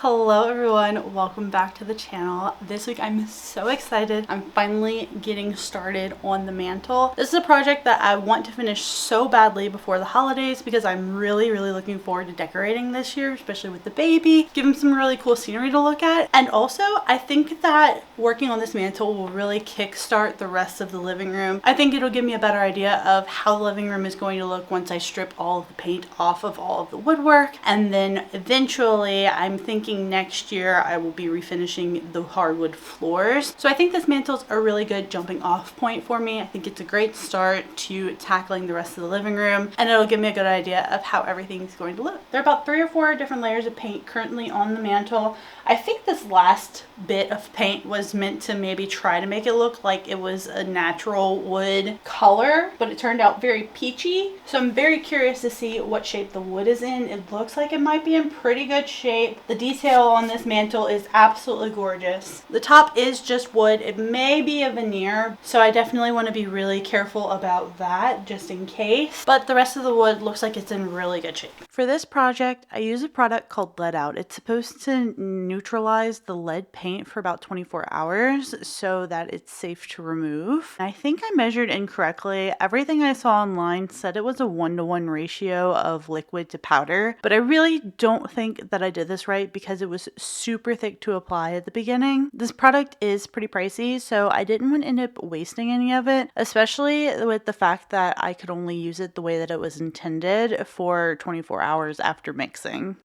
Hello everyone, welcome back to the channel. This week I'm so excited. I'm finally getting started on the mantle. This is a project that I want to finish so badly before the holidays because I'm really looking forward to decorating this year, especially with the baby. Give him some really cool scenery to look at. And also I think that working on this mantle will really kickstart the rest of the living room. I think it'll give me a better idea of how the living room is going to look once I strip all of the paint off of all of the woodwork. And then eventually I'm thinking next year I will be refinishing the hardwood floors. So I think this mantle is a really good jumping off point for me. I think it's a great start to tackling the rest of the living room, and it'll give me a good idea of how everything's going to look. There are about 3 or 4 different layers of paint currently on the mantle. I think this last bit of paint was meant to maybe try to make it look like it was a natural wood color, but it turned out very peachy. So I'm very curious to see what shape the wood is in. It looks like it might be in pretty good shape. The detail on this mantle is absolutely gorgeous. The top is just wood. It may be a veneer, so I definitely want to be really careful about that just in case. But the rest of the wood looks like it's in really good shape. For this project, I use a product called Lead Out. It's supposed to neutralize the lead paint for about 24 hours so that it's safe to remove. I think I measured incorrectly. Everything I saw online said it was a 1-to-1 ratio of liquid to powder, but I really don't think that I did this right because it was super thick to apply at the beginning. This product is pretty pricey, so I didn't want to end up wasting any of it, especially with the fact that I could only use it the way that it was intended for 24 hours after mixing.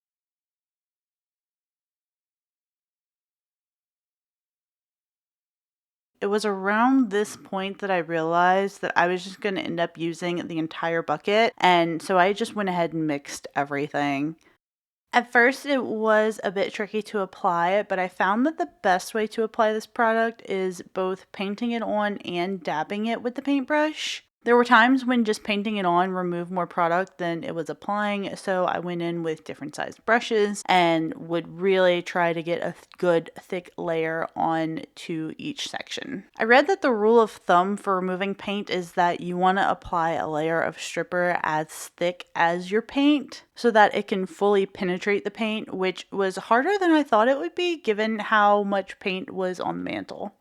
It was around this point that I realized that I was just going to end up using the entire bucket, and so I just went ahead and mixed everything. At first it was a bit tricky to apply it, but I found that the best way to apply this product is both painting it on and dabbing it with the paintbrush. There were times when just painting it on removed more product than it was applying, so I went in with different sized brushes and would really try to get a good thick layer on to each section. I read that the rule of thumb for removing paint is that you want to apply a layer of stripper as thick as your paint so that it can fully penetrate the paint, which was harder than I thought it would be given how much paint was on the mantle.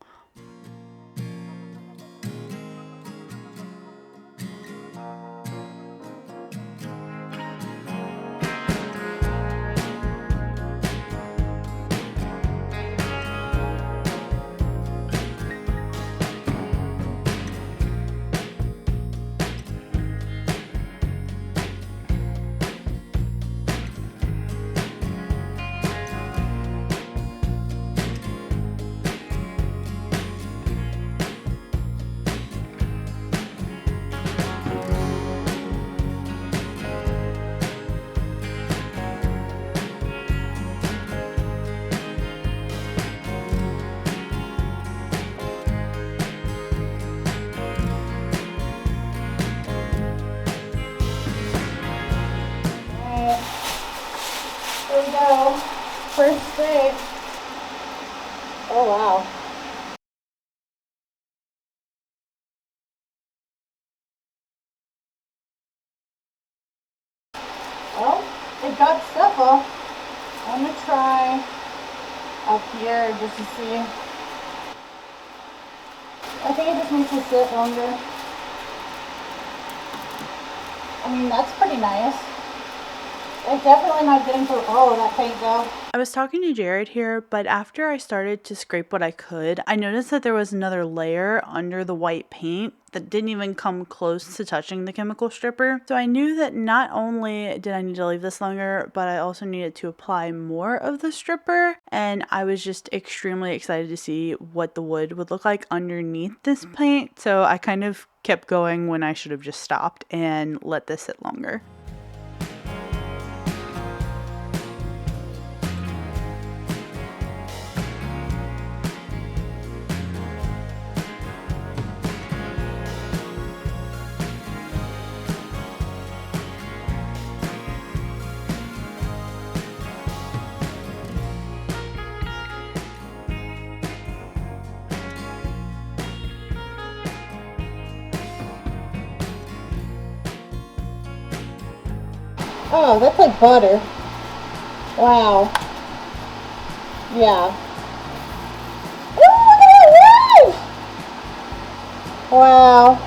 There we go. First day. Oh wow. Well, it got stuff off. I'm gonna try up here just to see. I think it just makes it sit longer. I mean, that's pretty nice. It's definitely not getting through all of that paint though. I was talking to Jared here, but after I started to scrape what I could, I noticed that there was another layer under the white paint that didn't even come close to touching the chemical stripper. So I knew that not only did I need to leave this longer, but I also needed to apply more of the stripper. And I was just extremely excited to see what the wood would look like underneath this paint. So I kind of kept going when I should have just stopped and let this sit longer. Oh, that's like butter. Wow. Yeah. Ooh, look at that ridge! Wow.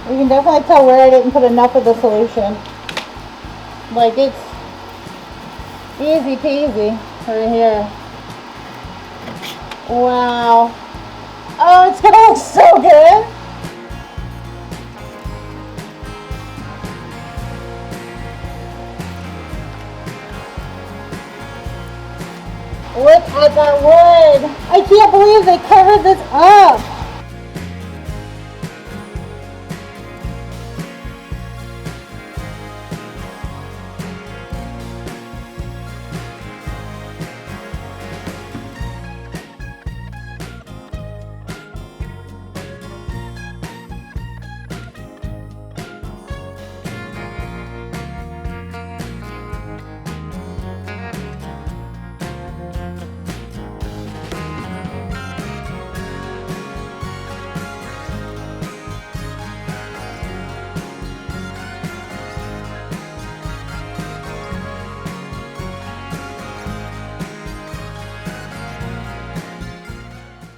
You can definitely tell where I didn't put enough of the solution. Like, it's easy peasy right here. Wow. Oh, it's gonna look so good. Look at that wood. I can't believe they covered this up.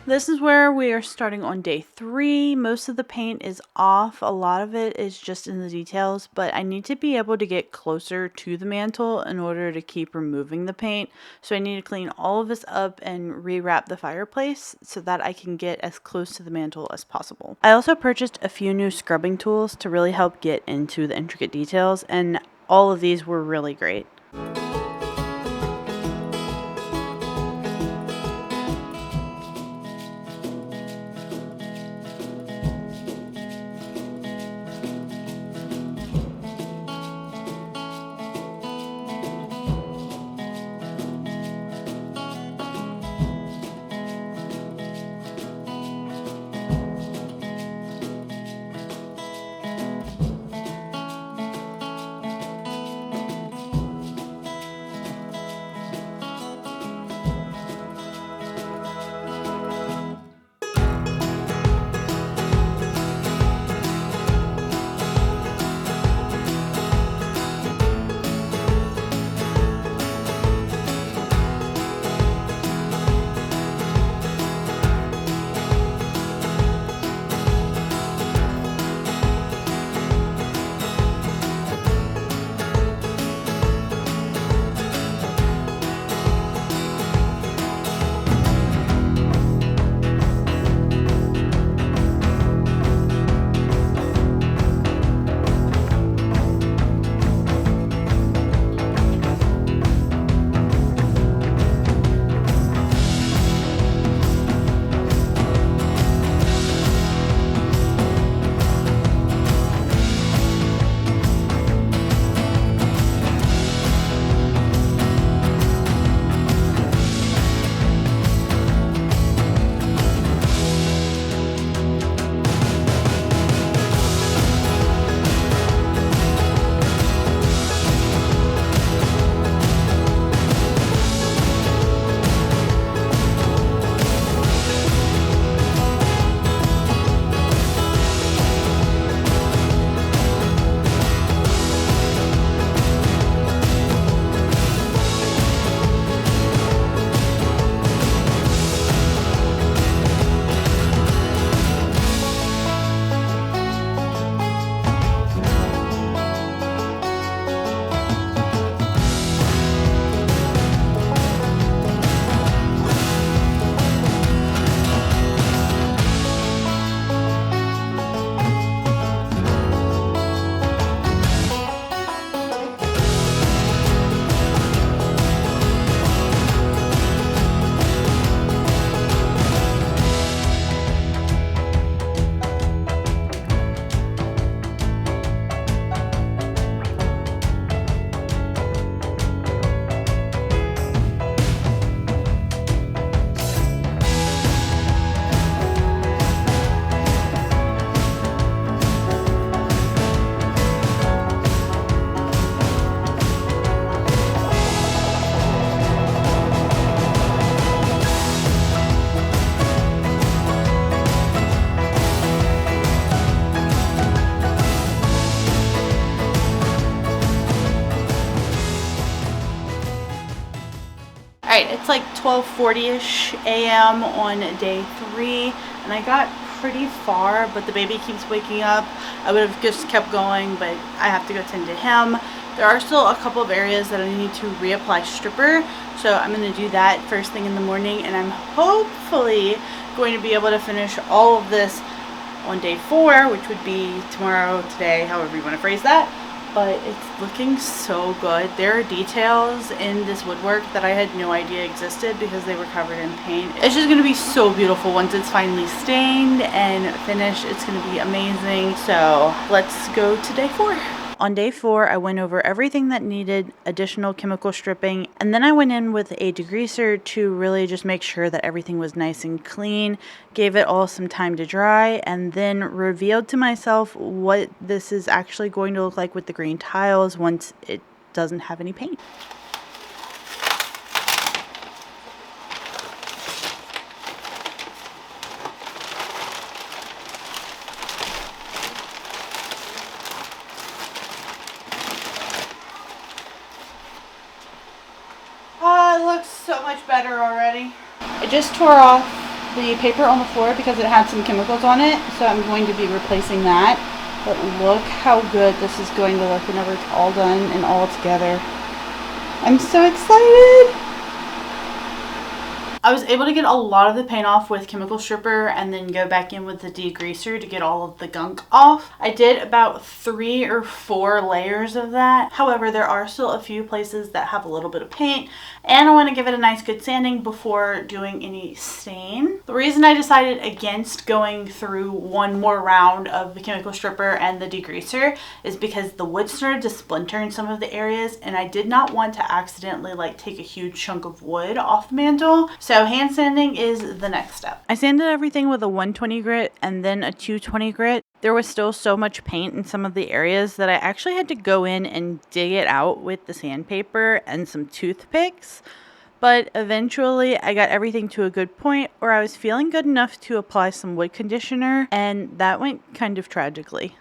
This is where we are starting on day 3. Most of the paint is off. A lot of it is just in the details, but I need to be able to get closer to the mantle in order to keep removing the paint. So I need to clean all of this up and rewrap the fireplace so that I can get as close to the mantle as possible. I also purchased a few new scrubbing tools to really help get into the intricate details, and all of these were really great. Alright, it's like 12:40ish a.m. on day 3, and I got pretty far, but the baby keeps waking up. I would have just kept going, but I have to go tend to him. There are still a couple of areas that I need to reapply stripper, so I'm going to do that first thing in the morning, and I'm hopefully going to be able to finish all of this on day 4, which would be tomorrow, today, however you want to phrase that. But it's looking so good. There are details in this woodwork that I had no idea existed because they were covered in paint. It's just going to be so beautiful once it's finally stained and finished. It's going to be amazing. So let's go to day 4. On day 4, I went over everything that needed additional chemical stripping, and then I went in with a degreaser to really just make sure that everything was nice and clean, gave it all some time to dry, and then revealed to myself what this is actually going to look like with the green tiles once it doesn't have any paint. It looks so much better already. I just tore off the paper on the floor because it had some chemicals on it, so I'm going to be replacing that. But look how good this is going to look whenever it's all done and all together. I'm so excited! I was able to get a lot of the paint off with chemical stripper and then go back in with the degreaser to get all of the gunk off. I did about 3 or 4 layers of that. However, there are still a few places that have a little bit of paint, and I want to give it a nice good sanding before doing any stain. The reason I decided against going through one more round of the chemical stripper and the degreaser is because the wood started to splinter in some of the areas, and I did not want to accidentally take a huge chunk of wood off the mantle. So hand sanding is the next step. I sanded everything with a 120 grit and then a 220 grit. There was still so much paint in some of the areas that I actually had to go in and dig it out with the sandpaper and some toothpicks. But eventually I got everything to a good point where I was feeling good enough to apply some wood conditioner, and that went kind of tragically.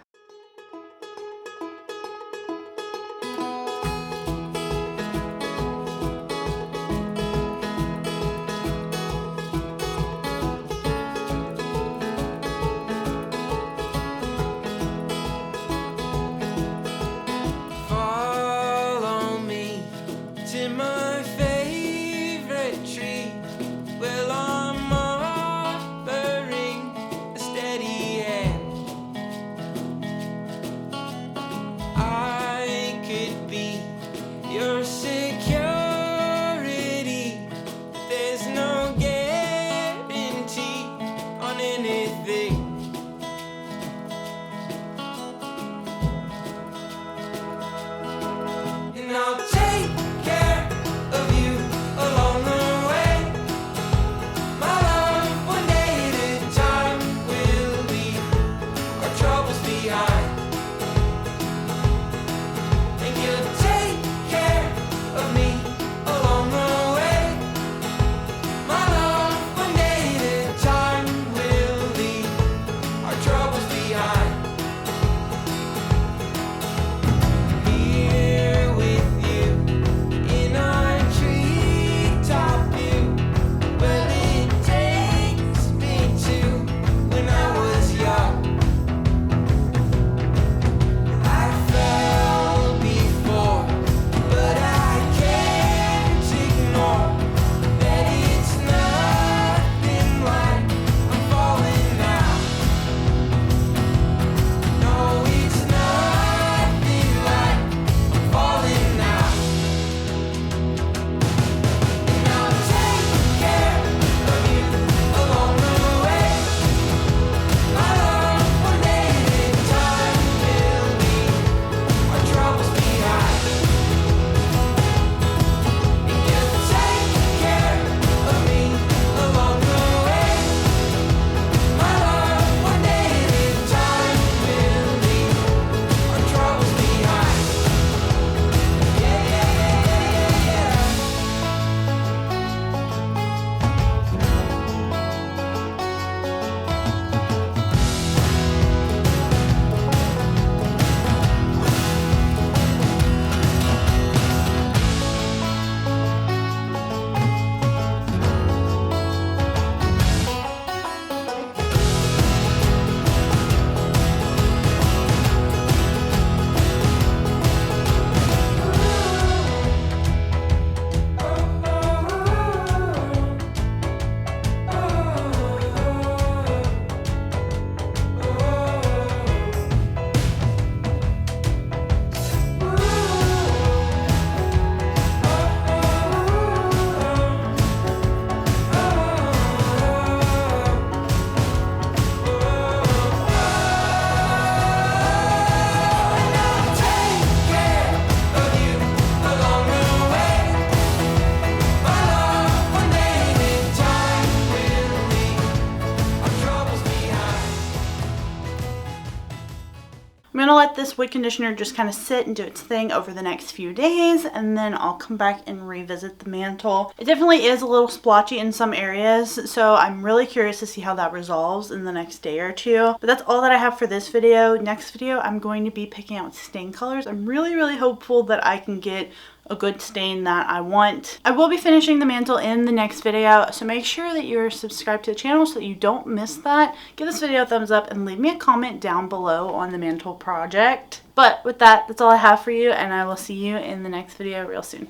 this wood conditioner just kind of sit and do its thing over the next few days, and then I'll come back and revisit the mantle. It definitely is a little splotchy in some areas, so I'm really curious to see how that resolves in the next day or two. But that's all that I have for this video. Next video, I'm going to be picking out stain colors. I'm really hopeful that I can get a good stain that I want. I will be finishing the mantle in the next video, so make sure that you're subscribed to the channel so that you don't miss that. Give this video a thumbs up and leave me a comment down below on the mantle project. But with that, that's all I have for you, and I will see you in the next video real soon.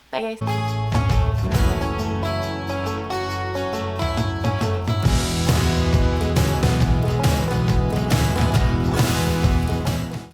Bye guys.